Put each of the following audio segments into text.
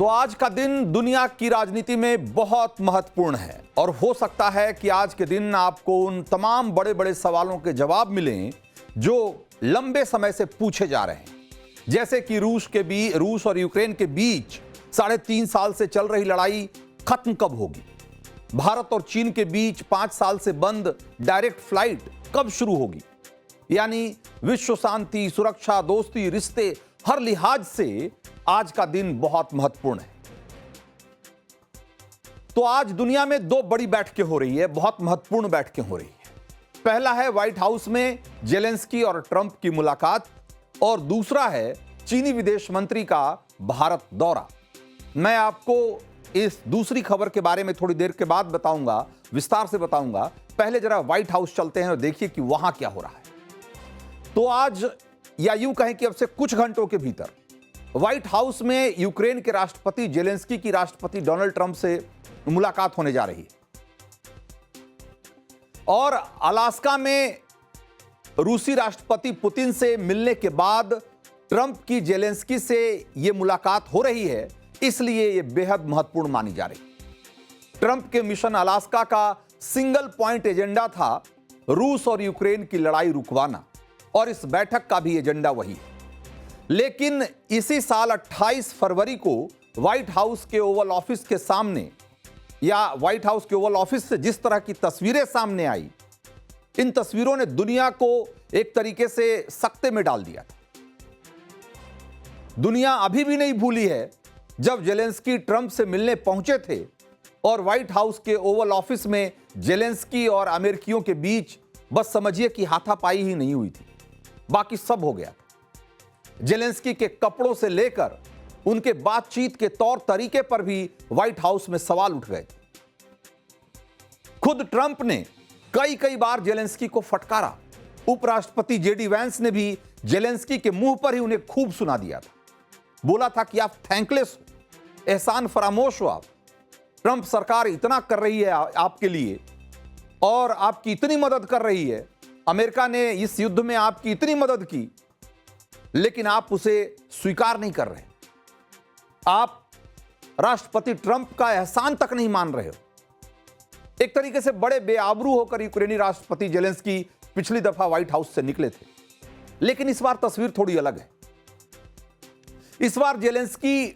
तो आज का दिन दुनिया की राजनीति में बहुत महत्वपूर्ण है और हो सकता है कि आज के दिन आपको उन तमाम बड़े बड़े सवालों के जवाब मिलें जो लंबे समय से पूछे जा रहे हैं। जैसे कि रूस और यूक्रेन के बीच 3.5 साल से चल रही लड़ाई खत्म कब होगी? भारत और चीन के बीच 5 साल से बंद डायरेक्ट फ्लाइट कब शुरू होगी? यानी विश्व शांति, सुरक्षा, दोस्ती, रिश्ते, हर लिहाज से आज का दिन बहुत महत्वपूर्ण है। तो आज दुनिया में 2 बड़ी बैठकें हो रही है, बहुत महत्वपूर्ण बैठकें हो रही है। पहला है व्हाइट हाउस में जेलेंस्की और ट्रंप की मुलाकात और दूसरा है चीनी विदेश मंत्री का भारत दौरा। मैं आपको इस दूसरी खबर के बारे में थोड़ी देर के बाद बताऊंगा, विस्तार से बताऊंगा। पहले जरा व्हाइट हाउस चलते हैं और देखिए कि वहां क्या हो रहा है। तो आज, या यूं कहें कि अब से कुछ घंटों के भीतर व्हाइट हाउस में यूक्रेन के राष्ट्रपति जेलेंस्की की राष्ट्रपति डोनाल्ड ट्रंप से मुलाकात होने जा रही है और अलास्का में रूसी राष्ट्रपति पुतिन से मिलने के बाद ट्रंप की जेलेंस्की से यह मुलाकात हो रही है, इसलिए यह बेहद महत्वपूर्ण मानी जा रही है। ट्रंप के मिशन अलास्का का सिंगल पॉइंट एजेंडा था रूस और यूक्रेन की लड़ाई रुकवाना और इस बैठक का भी एजेंडा वही है। लेकिन इसी साल 28 फरवरी को व्हाइट हाउस के ओवल ऑफिस के सामने, या व्हाइट हाउस के ओवल ऑफिस से जिस तरह की तस्वीरें सामने आई, इन तस्वीरों ने दुनिया को एक तरीके से सकते में डाल दिया था। दुनिया अभी भी नहीं भूली है जब जेलेंस्की ट्रंप से मिलने पहुंचे थे और व्हाइट हाउस के ओवल ऑफिस में जेलेंस्की और अमेरिकियों के बीच बस समझिए कि हाथापाई ही नहीं हुई थी, बाकी सब हो गया। जेलेंस्की के कपड़ों से लेकर उनके बातचीत के तौर तरीके पर भी व्हाइट हाउस में सवाल उठ गए थे। खुद ट्रंप ने कई बार जेलेंस्की को फटकारा। उपराष्ट्रपति जेडी वैंस ने भी जेलेंस्की के मुंह पर ही उन्हें खूब सुना दिया था। बोला था कि आप थैंकलेस हो, एहसान फरामोश हो। आप, ट्रंप सरकार इतना कर रही है आपके लिए और आपकी इतनी मदद कर रही है, अमेरिका ने इस युद्ध में आपकी इतनी मदद की, लेकिन आप उसे स्वीकार नहीं कर रहे। आप राष्ट्रपति ट्रंप का एहसान तक नहीं मान रहे हो। एक तरीके से बड़े बेआबरू होकर यूक्रेनी राष्ट्रपति जेलेंस्की पिछली दफा व्हाइट हाउस से निकले थे। लेकिन इस बार तस्वीर थोड़ी अलग है। इस बार जेलेंस्की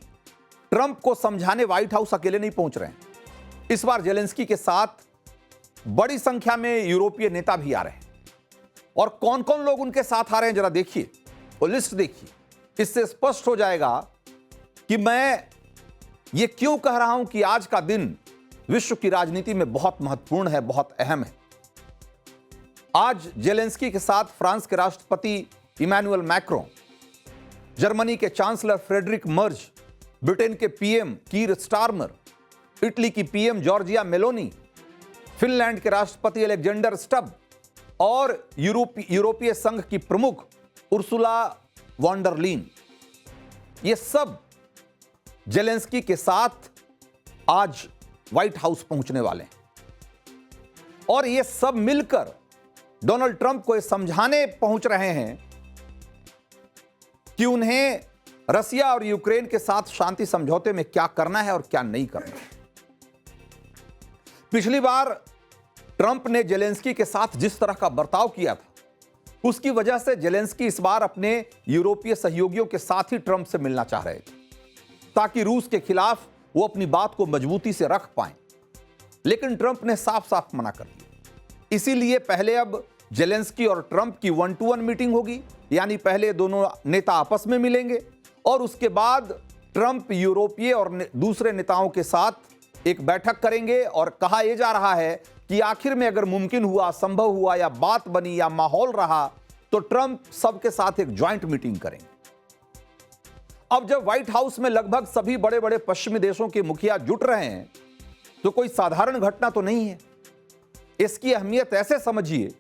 ट्रंप को समझाने व्हाइट हाउस अकेले नहीं पहुंच रहे हैं। इस बार जेलेंस्की के साथ बड़ी संख्या में यूरोपीय नेता भी आ रहे हैं। और कौन कौन लोग उनके साथ आ रहे हैं जरा देखिए, वो लिस्ट देखिए। इससे स्पष्ट हो जाएगा कि मैं ये क्यों कह रहा हूं कि आज का दिन विश्व की राजनीति में बहुत महत्वपूर्ण है, बहुत अहम है। आज जेलेंस्की के साथ फ्रांस के राष्ट्रपति इमैनुअल मैक्रों, जर्मनी के चांसलर फ्रेडरिक मर्ज, ब्रिटेन के पीएम कीर स्टारमर, इटली की पीएम जॉर्जिया मेलोनी, फिनलैंड के राष्ट्रपति अलेक्जेंडर स्टब और यूरोपीय संघ की प्रमुख उर्सुला वॉन्डर लीन, ये सब जेलेंस्की के साथ आज व्हाइट हाउस पहुंचने वाले हैं। और ये सब मिलकर डोनाल्ड ट्रंप को ये समझाने पहुंच रहे हैं कि उन्हें रसिया और यूक्रेन के साथ शांति समझौते में क्या करना है और क्या नहीं करना है। पिछली बार ट्रंप ने जेलेंस्की के साथ जिस तरह का बर्ताव किया था, उसकी वजह से जेलेंस्की इस बार अपने यूरोपीय सहयोगियों के साथ ही ट्रंप से मिलना चाह रहे थे, ताकि रूस के खिलाफ वो अपनी बात को मजबूती से रख पाएं। लेकिन ट्रंप ने साफ साफ मना कर दिया। इसीलिए पहले अब जेलेंस्की और ट्रंप की 1-to-1 मीटिंग होगी, यानी पहले दोनों नेता आपस में मिलेंगे और उसके बाद ट्रंप यूरोपीय और दूसरे नेताओं के साथ एक बैठक करेंगे। और कहा यह जा रहा है कि आखिर में अगर मुमकिन हुआ, संभव हुआ, या बात बनी या माहौल रहा, तो ट्रंप सबके साथ एक ज्वाइंट मीटिंग करेंगे। अब जब व्हाइट हाउस में लगभग सभी बड़े बड़े पश्चिमी देशों के मुखिया जुट रहे हैं, तो कोई साधारण घटना तो नहीं है। इसकी अहमियत ऐसे समझिए,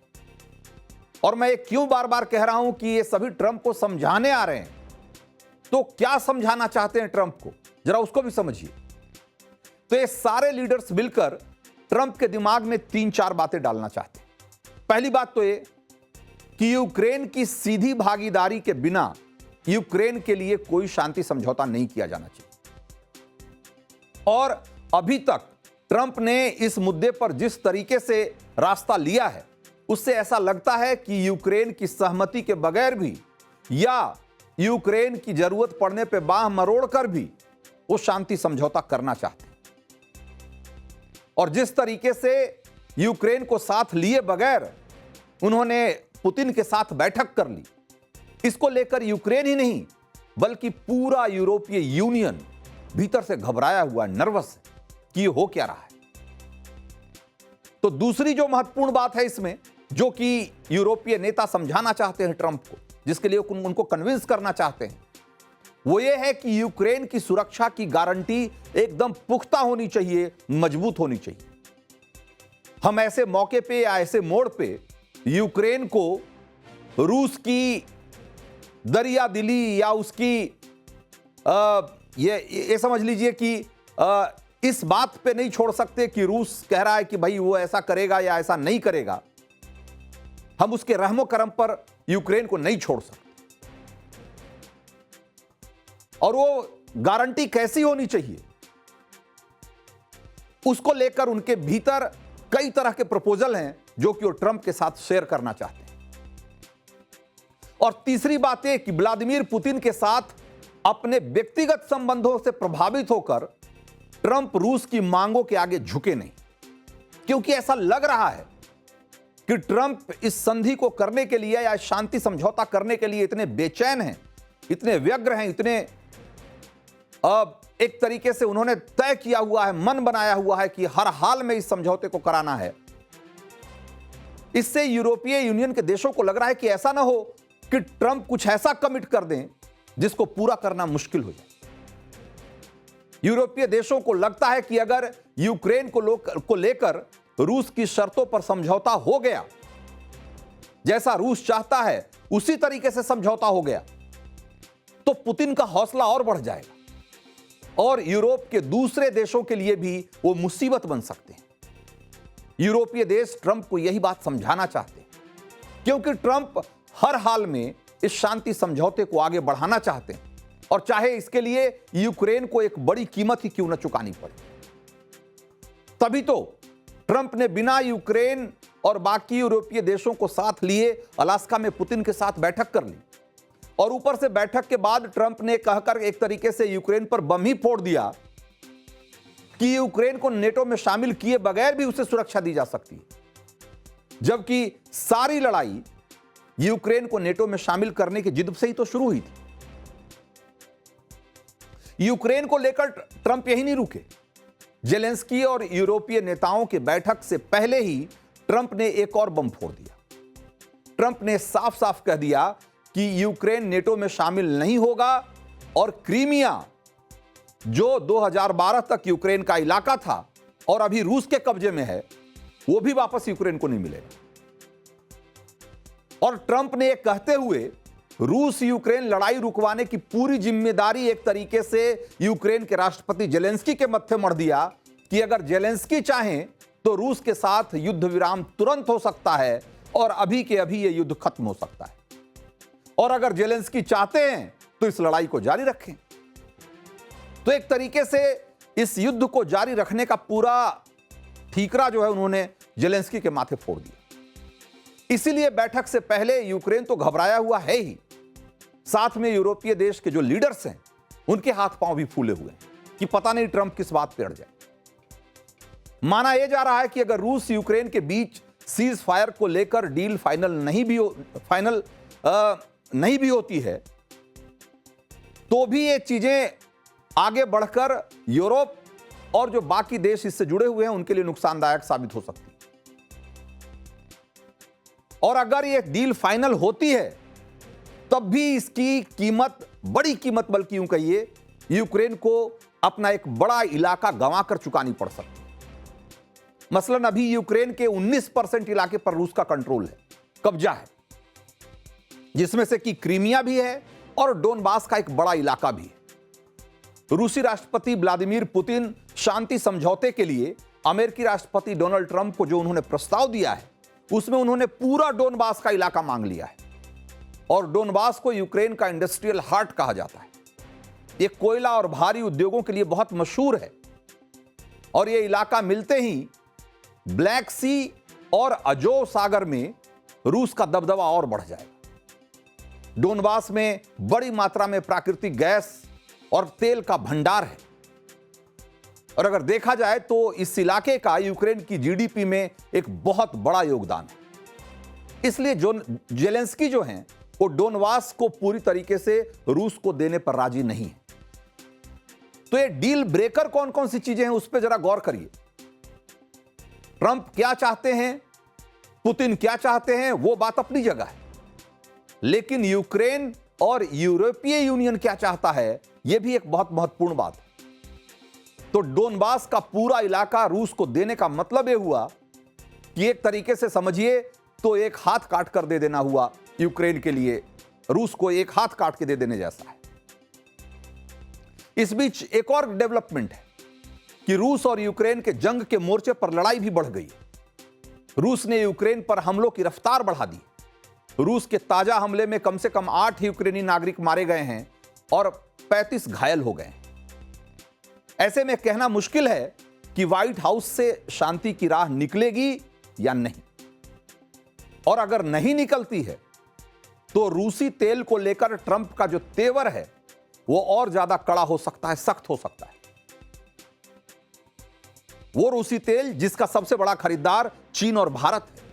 और मैं ये क्यों बार बार कह रहा हूं कि ये सभी ट्रंप को समझाने आ रहे हैं, तो क्या समझाना चाहते हैं ट्रंप को, जरा उसको भी समझिए। तो ये सारे लीडर्स मिलकर ट्रंप के दिमाग में 3-4 बातें डालना चाहते हैं। पहली बात तो ये कि यूक्रेन की सीधी भागीदारी के बिना यूक्रेन के लिए कोई शांति समझौता नहीं किया जाना चाहिए। और अभी तक ट्रंप ने इस मुद्दे पर जिस तरीके से रास्ता लिया है, उससे ऐसा लगता है कि यूक्रेन की सहमति के बगैर भी या यूक्रेन की जरूरत पड़ने पर बाह मरोड़कर भी वो शांति समझौता करना चाहते हैं। और जिस तरीके से यूक्रेन को साथ लिए बगैर उन्होंने पुतिन के साथ बैठक कर ली, इसको लेकर यूक्रेन ही नहीं बल्कि पूरा यूरोपीय यूनियन भीतर से घबराया हुआ, नर्वस है कि ये हो क्या रहा है। तो दूसरी जो महत्वपूर्ण बात है इसमें, जो कि यूरोपीय नेता समझाना चाहते हैं ट्रंप को, जिसके लिए उनको कन्विंस करना चाहते हैं, वो ये है कि यूक्रेन की सुरक्षा की गारंटी एकदम पुख्ता होनी चाहिए, मजबूत होनी चाहिए। हम ऐसे मौके पे या ऐसे मोड़ पे यूक्रेन को रूस की दरिया दिली या उसकी ये समझ लीजिए कि इस बात पे नहीं छोड़ सकते कि रूस कह रहा है कि भाई वो ऐसा करेगा या ऐसा नहीं करेगा। हम उसके रहमो करम पर यूक्रेन को नहीं छोड़ सकते। और वो गारंटी कैसी होनी चाहिए, उसको लेकर उनके भीतर कई तरह के प्रपोजल हैं जो कि वो ट्रंप के साथ शेयर करना चाहते हैं। और तीसरी बात यह कि व्लादिमीर पुतिन के साथ अपने व्यक्तिगत संबंधों से प्रभावित होकर ट्रंप रूस की मांगों के आगे झुके नहीं, क्योंकि ऐसा लग रहा है कि ट्रंप इस संधि को करने के लिए या शांति समझौता करने के लिए इतने बेचैन हैं, इतने व्यग्र हैं, इतने एक तरीके से उन्होंने तय किया हुआ है, मन बनाया हुआ है कि हर हाल में इस समझौते को कराना है। इससे यूरोपीय यूनियन के देशों को लग रहा है कि ऐसा ना हो कि ट्रंप कुछ ऐसा कमिट कर दें जिसको पूरा करना मुश्किल हो जाए। यूरोपीय देशों को लगता है कि अगर यूक्रेन को लेकर रूस की शर्तों पर समझौता हो गया, जैसा रूस चाहता है उसी तरीके से समझौता हो गया, तो पुतिन का हौसला और बढ़ जाएगा और यूरोप के दूसरे देशों के लिए भी वो मुसीबत बन सकते हैं। यूरोपीय देश ट्रंप को यही बात समझाना चाहते हैं, क्योंकि ट्रंप हर हाल में इस शांति समझौते को आगे बढ़ाना चाहते हैं, और चाहे इसके लिए यूक्रेन को एक बड़ी कीमत ही क्यों न चुकानी पड़े। तभी तो ट्रंप ने बिना यूक्रेन और बाकी यूरोपीय देशों को साथ लिए अलास्का में पुतिन के साथ बैठक कर ली, और ऊपर से बैठक के बाद ट्रंप ने कहकर एक तरीके से यूक्रेन पर बम ही फोड़ दिया कि यूक्रेन को नेटो में शामिल किए बगैर भी उसे सुरक्षा दी जा सकती है, जबकि सारी लड़ाई यूक्रेन को नेटो में शामिल करने की जिद से ही तो शुरू हुई थी। यूक्रेन को लेकर ट्रंप यही नहीं रुके। जेलेंस्की और यूरोपीय नेताओं की बैठक से पहले ही ट्रंप ने एक और बम फोड़ दिया। ट्रंप ने साफ साफ कह दिया कि यूक्रेन नेटो में शामिल नहीं होगा और क्रीमिया, जो 2012 तक यूक्रेन का इलाका था और अभी रूस के कब्जे में है, वो भी वापस यूक्रेन को नहीं मिलेगा। और ट्रंप ने यह कहते हुए रूस यूक्रेन लड़ाई रुकवाने की पूरी जिम्मेदारी एक तरीके से यूक्रेन के राष्ट्रपति जेलेंस्की के मत्थे मढ़ दिया कि अगर जेलेंस्की चाहें तो रूस के साथ युद्ध विराम तुरंत हो सकता है और अभी के अभी यह युद्ध खत्म हो सकता है, और अगर जेलेंस्की चाहते हैं तो इस लड़ाई को जारी रखें। तो एक तरीके से इस युद्ध को जारी रखने का पूरा ठीकरा जो है उन्होंने जेलेंस्की के माथे फोड़ दिया। इसीलिए बैठक से पहले यूक्रेन तो घबराया हुआ है ही, साथ में यूरोपीय देश के जो लीडर्स हैं उनके हाथ पांव भी फूले हुए हैं कि पता नहीं ट्रंप किस बात पे अड़ जाए। माना यह जा रहा है कि अगर रूस यूक्रेन के बीच सीज फायर को लेकर डील फाइनल नहीं भी होती है, तो भी ये चीजें आगे बढ़कर यूरोप और जो बाकी देश इससे जुड़े हुए हैं उनके लिए नुकसानदायक साबित हो सकती है। और अगर ये डील फाइनल होती है तब भी इसकी कीमत, बड़ी कीमत बल्कि यूं कहिए, यूक्रेन को अपना एक बड़ा इलाका गंवाकर चुकानी पड़ सकती है। मसलन अभी यूक्रेन के 19% इलाके पर रूस का कंट्रोल है, कब्जा है, जिसमें से कि क्रीमिया भी है और डोनबास का एक बड़ा इलाका भी है। रूसी राष्ट्रपति व्लादिमीर पुतिन शांति समझौते के लिए अमेरिकी राष्ट्रपति डोनाल्ड ट्रंप को जो उन्होंने प्रस्ताव दिया है उसमें उन्होंने पूरा डोनबास का इलाका मांग लिया है, और डोनबास को यूक्रेन का इंडस्ट्रियल हार्ट कहा जाता है। ये कोयला और भारी उद्योगों के लिए बहुत मशहूर है। और यह इलाका मिलते ही ब्लैक सी और अजोव सागर में रूस का दबदबा और बढ़ जाएगा। डोनबास में बड़ी मात्रा में प्राकृतिक गैस और तेल का भंडार है और अगर देखा जाए तो इस इलाके का यूक्रेन की जीडीपी में एक बहुत बड़ा योगदान है। इसलिए जो जेलेंस्की जो हैं वो डोनबास को पूरी तरीके से रूस को देने पर राजी नहीं है। तो ये डील ब्रेकर कौन कौन सी चीजें हैं उस पर जरा गौर करिए। ट्रंप क्या चाहते हैं, पुतिन क्या चाहते हैं, वो बात अपनी जगह है, लेकिन यूक्रेन और यूरोपीय यूनियन क्या चाहता है यह भी एक बहुत महत्वपूर्ण बात है। तो डोनबास का पूरा इलाका रूस को देने का मतलब यह हुआ कि एक तरीके से समझिए तो एक हाथ काट कर दे देना हुआ यूक्रेन के लिए, रूस को एक हाथ काट के दे देने जैसा है। इस बीच एक और डेवलपमेंट है कि रूस और यूक्रेन के जंग के मोर्चे पर लड़ाई भी बढ़ गई। रूस ने यूक्रेन पर हमलों की रफ्तार बढ़ा दी। रूस के ताजा हमले में कम से कम 8 यूक्रेनी नागरिक मारे गए हैं और 35 घायल हो गए हैं। ऐसे में कहना मुश्किल है कि व्हाइट हाउस से शांति की राह निकलेगी या नहीं, और अगर नहीं निकलती है तो रूसी तेल को लेकर ट्रंप का जो तेवर है वो और ज्यादा कड़ा हो सकता है, सख्त हो सकता है। वो रूसी तेल जिसका सबसे बड़ा खरीदार चीन और भारत है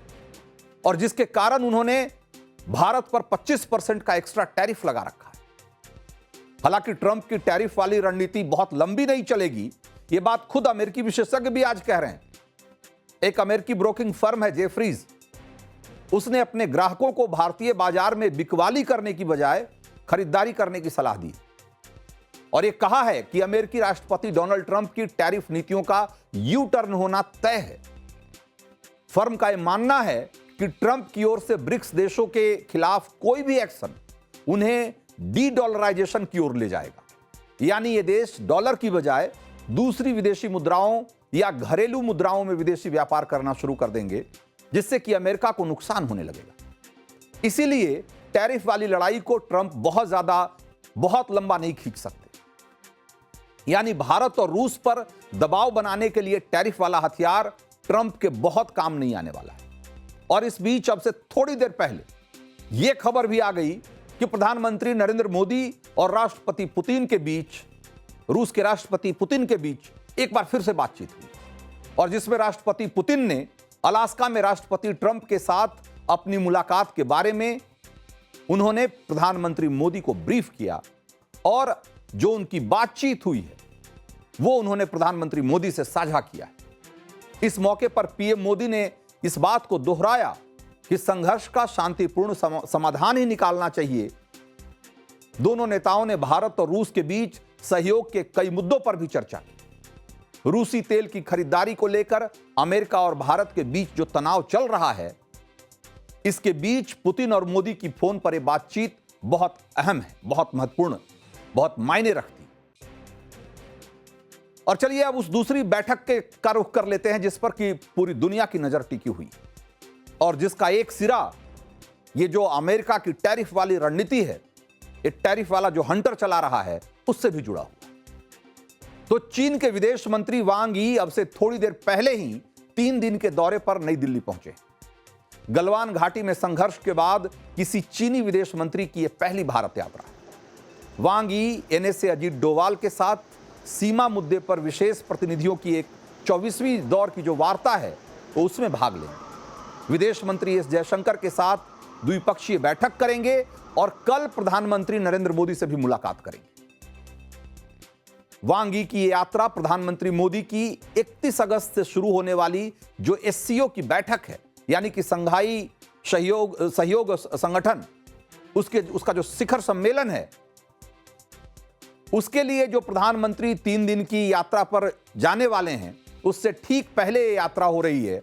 और जिसके कारण उन्होंने भारत पर 25% का एक्स्ट्रा टैरिफ लगा रखा है। हालांकि ट्रंप की टैरिफ वाली रणनीति बहुत लंबी नहीं चलेगी, यह बात खुद अमेरिकी विशेषज्ञ भी आज कह रहे हैं। एक अमेरिकी ब्रोकिंग फर्म है जेफरीज, उसने अपने ग्राहकों को भारतीय बाजार में बिकवाली करने की बजाय खरीदारी करने की सलाह दी और यह कहा है कि अमेरिकी राष्ट्रपति डोनाल्ड ट्रंप की टैरिफ नीतियों का यू टर्न होना तय है। फर्म का यह मानना है कि ट्रंप की ओर से ब्रिक्स देशों के खिलाफ कोई भी एक्शन उन्हें डी डॉलराइजेशन की ओर ले जाएगा, यानी ये देश डॉलर की बजाय दूसरी विदेशी मुद्राओं या घरेलू मुद्राओं में विदेशी व्यापार करना शुरू कर देंगे, जिससे कि अमेरिका को नुकसान होने लगेगा। इसीलिए टैरिफ वाली लड़ाई को ट्रंप बहुत लंबा नहीं खींच सकते। यानी भारत और रूस पर दबाव बनाने के लिए टैरिफ वाला हथियार ट्रंप के बहुत काम नहीं आने वाला है। और इस बीच अब से थोड़ी देर पहले यह खबर भी आ गई कि प्रधानमंत्री नरेंद्र मोदी और राष्ट्रपति पुतिन के बीच, रूस के राष्ट्रपति पुतिन के बीच एक बार फिर से बातचीत हुई और जिसमें राष्ट्रपति पुतिन ने अलास्का में राष्ट्रपति ट्रंप के साथ अपनी मुलाकात के बारे में उन्होंने प्रधानमंत्री मोदी को ब्रीफ किया और जो उनकी बातचीत हुई है वो उन्होंने प्रधानमंत्री मोदी से साझा किया है। इस मौके पर पीएम मोदी ने इस बात को दोहराया कि संघर्ष का शांतिपूर्ण समाधान ही निकालना चाहिए। दोनों नेताओं ने भारत और रूस के बीच सहयोग के कई मुद्दों पर भी चर्चा की। रूसी तेल की खरीदारी को लेकर अमेरिका और भारत के बीच जो तनाव चल रहा है, इसके बीच पुतिन और मोदी की फोन पर यह बातचीत बहुत अहम है, बहुत महत्वपूर्ण, बहुत मायने रखती। और चलिए अब उस दूसरी बैठक का रुख कर लेते हैं जिस पर कि पूरी दुनिया की नजर टिकी हुई और जिसका एक सिरा ये जो अमेरिका की टैरिफ वाली रणनीति है, ये टैरिफ वाला जो हंटर चला रहा है, उससे भी जुड़ा हुआ। तो चीन के विदेश मंत्री वांग यी अब से थोड़ी देर पहले ही 3 दिन के दौरे पर नई दिल्ली पहुंचे। गलवान घाटी में संघर्ष के बाद किसी चीनी विदेश मंत्री की यह पहली भारत यात्रा है। वांग यी एनएसए अजीत डोवाल के साथ सीमा मुद्दे पर विशेष प्रतिनिधियों की एक 24वीं दौर की जो वार्ता है तो उसमें भाग लेंगे। विदेश मंत्री एस जयशंकर के साथ द्विपक्षीय बैठक करेंगे और कल प्रधानमंत्री नरेंद्र मोदी से भी मुलाकात करेंगे। वांग यी की यात्रा प्रधानमंत्री मोदी की 31 अगस्त से शुरू होने वाली जो एससीओ की बैठक है, यानी कि संघाई सहयोग संगठन, उसका जो शिखर सम्मेलन है, उसके लिए जो प्रधानमंत्री 3 दिन की यात्रा पर जाने वाले हैं, उससे ठीक पहले ये यात्रा हो रही है।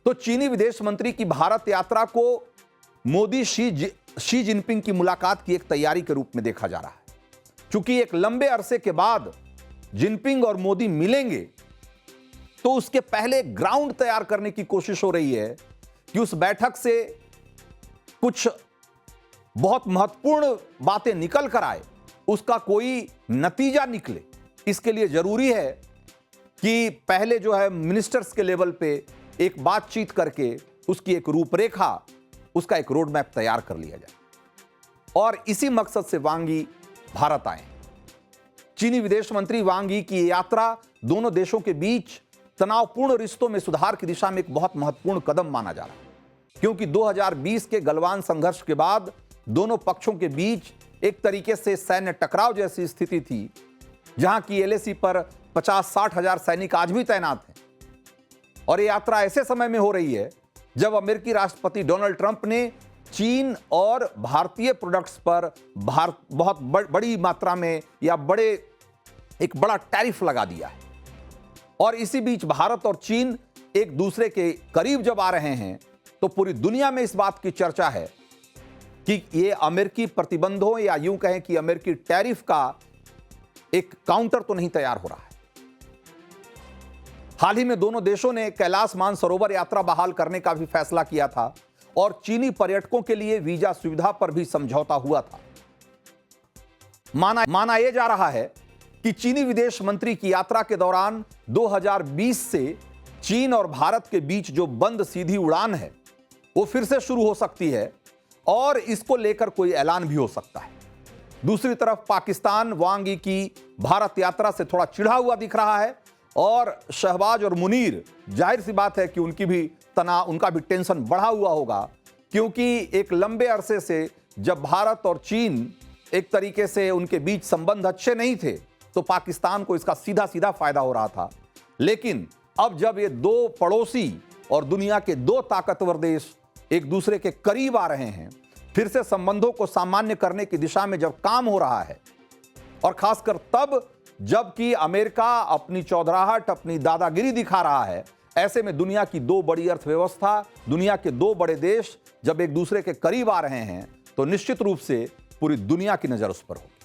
तो चीनी विदेश मंत्री की भारत यात्रा को मोदी शी जिनपिंग की मुलाकात की एक तैयारी के रूप में देखा जा रहा है। चूंकि एक लंबे अरसे के बाद जिनपिंग और मोदी मिलेंगे, तो उसके पहले ग्राउंड तैयार करने की कोशिश हो रही है कि उस बैठक से कुछ बहुत महत्वपूर्ण बातें निकल कर आए, उसका कोई नतीजा निकले। इसके लिए जरूरी है कि पहले जो है मिनिस्टर्स के लेवल पे एक बातचीत करके उसकी एक रूपरेखा, उसका एक रोड मैप तैयार कर लिया जाए। और इसी मकसद से वांग यी भारत आए। चीनी विदेश मंत्री वांग यी की यात्रा दोनों देशों के बीच तनावपूर्ण रिश्तों में सुधार की दिशा में एक बहुत महत्वपूर्ण कदम माना जा रहा है, क्योंकि 2020 के गलवान संघर्ष के बाद दोनों पक्षों के बीच एक तरीके से सैन्य टकराव जैसी स्थिति थी, जहां की एलएसी पर 50-60 हजार सैनिक आज भी तैनात हैं। और ये यात्रा ऐसे समय में हो रही है जब अमेरिकी राष्ट्रपति डोनाल्ड ट्रंप ने चीन और भारतीय प्रोडक्ट्स पर बहुत बड़ी मात्रा में या एक बड़ा टैरिफ लगा दिया है। और इसी बीच भारत और चीन एक दूसरे के करीब जब आ रहे हैं तो पूरी दुनिया में इस बात की चर्चा है कि ये अमेरिकी प्रतिबंधों या यूं कहें कि अमेरिकी टैरिफ का एक काउंटर तो नहीं तैयार हो रहा है। हाल ही में दोनों देशों ने कैलाश मानसरोवर यात्रा बहाल करने का भी फैसला किया था और चीनी पर्यटकों के लिए वीजा सुविधा पर भी समझौता हुआ था। माना यह जा रहा है कि चीनी विदेश मंत्री की यात्रा के दौरान 2020 से चीन और भारत के बीच जो बंद सीधी उड़ान है वो फिर से शुरू हो सकती है और इसको लेकर कोई ऐलान भी हो सकता है। दूसरी तरफ पाकिस्तान वांग यी की भारत यात्रा से थोड़ा चिढ़ा हुआ दिख रहा है और शहबाज और मुनीर, जाहिर सी बात है कि उनका भी टेंशन बढ़ा हुआ होगा, क्योंकि एक लंबे अरसे से जब भारत और चीन एक तरीके से उनके बीच संबंध अच्छे नहीं थे तो पाकिस्तान को इसका सीधा सीधा फायदा हो रहा था। लेकिन अब जब ये दो पड़ोसी और दुनिया के दो ताकतवर देश एक दूसरे के करीब आ रहे हैं, फिर से संबंधों को सामान्य करने की दिशा में जब काम हो रहा है, और खासकर तब जबकि अमेरिका अपनी चौधराहट, अपनी दादागिरी दिखा रहा है, ऐसे में दुनिया की दो बड़ी अर्थव्यवस्था, दुनिया के दो बड़े देश जब एक दूसरे के करीब आ रहे हैं तो निश्चित रूप से पूरी दुनिया की नजर उस पर होगी।